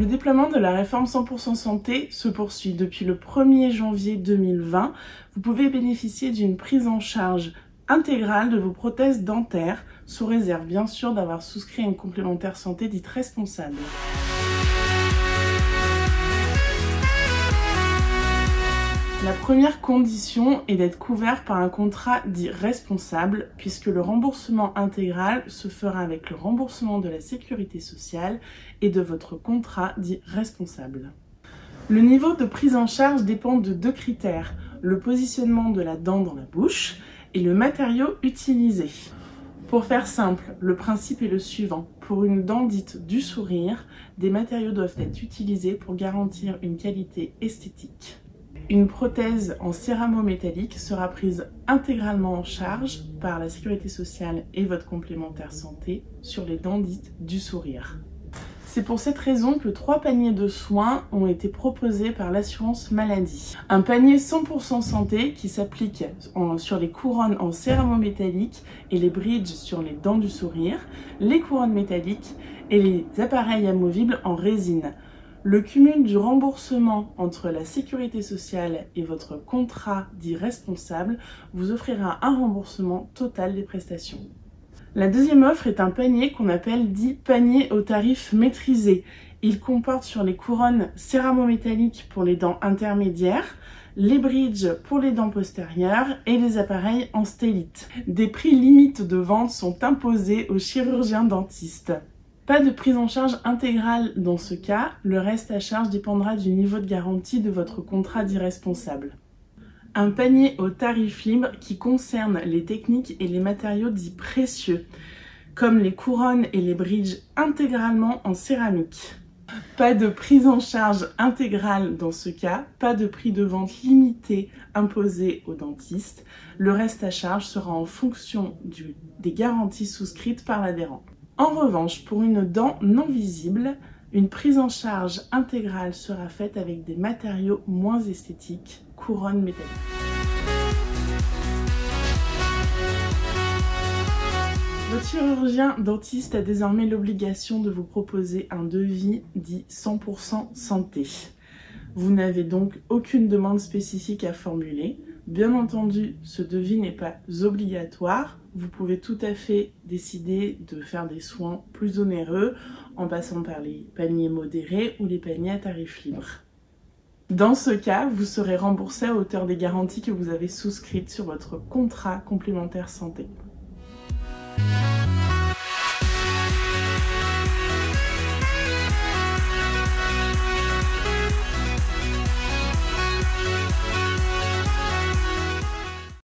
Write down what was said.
Le déploiement de la réforme 100% santé se poursuit. Depuis le 1er janvier 2020, vous pouvez bénéficier d'une prise en charge intégrale de vos prothèses dentaires, sous réserve bien sûr d'avoir souscrit à une complémentaire santé dite responsable. La première condition est d'être couvert par un contrat dit responsable, puisque le remboursement intégral se fera avec le remboursement de la sécurité sociale et de votre contrat dit responsable. Le niveau de prise en charge dépend de 2 critères, le positionnement de la dent dans la bouche et le matériau utilisé. Pour faire simple, le principe est le suivant. Pour une dent dite du sourire, des matériaux doivent être utilisés pour garantir une qualité esthétique. Une prothèse en céramo-métallique sera prise intégralement en charge par la sécurité sociale et votre complémentaire santé sur les dents dites du sourire. C'est pour cette raison que 3 paniers de soins ont été proposés par l'assurance maladie. Un panier 100% santé qui s'applique sur les couronnes en céramo-métallique et les bridges sur les dents du sourire, les couronnes métalliques et les appareils amovibles en résine. Le cumul du remboursement entre la sécurité sociale et votre contrat dit responsable vous offrira un remboursement total des prestations. La deuxième offre est un panier qu'on appelle dit panier au tarif maîtrisé. Il comporte sur les couronnes céramo-métalliques pour les dents intermédiaires, les bridges pour les dents postérieures et les appareils en stélite. Des prix limites de vente sont imposés aux chirurgiens dentistes. Pas de prise en charge intégrale dans ce cas, le reste à charge dépendra du niveau de garantie de votre contrat dit responsable. Un panier au tarif libre qui concerne les techniques et les matériaux dits précieux, comme les couronnes et les bridges intégralement en céramique. Pas de prise en charge intégrale dans ce cas, pas de prix de vente limité imposé aux dentistes, le reste à charge sera en fonction des garanties souscrites par l'adhérent. En revanche, pour une dent non visible, une prise en charge intégrale sera faite avec des matériaux moins esthétiques, couronnes métalliques. Votre chirurgien dentiste a désormais l'obligation de vous proposer un devis dit 100% santé. Vous n'avez donc aucune demande spécifique à formuler. Bien entendu, ce devis n'est pas obligatoire. Vous pouvez tout à fait décider de faire des soins plus onéreux en passant par les paniers modérés ou les paniers à tarif libre. Dans ce cas, vous serez remboursé à hauteur des garanties que vous avez souscrites sur votre contrat complémentaire santé.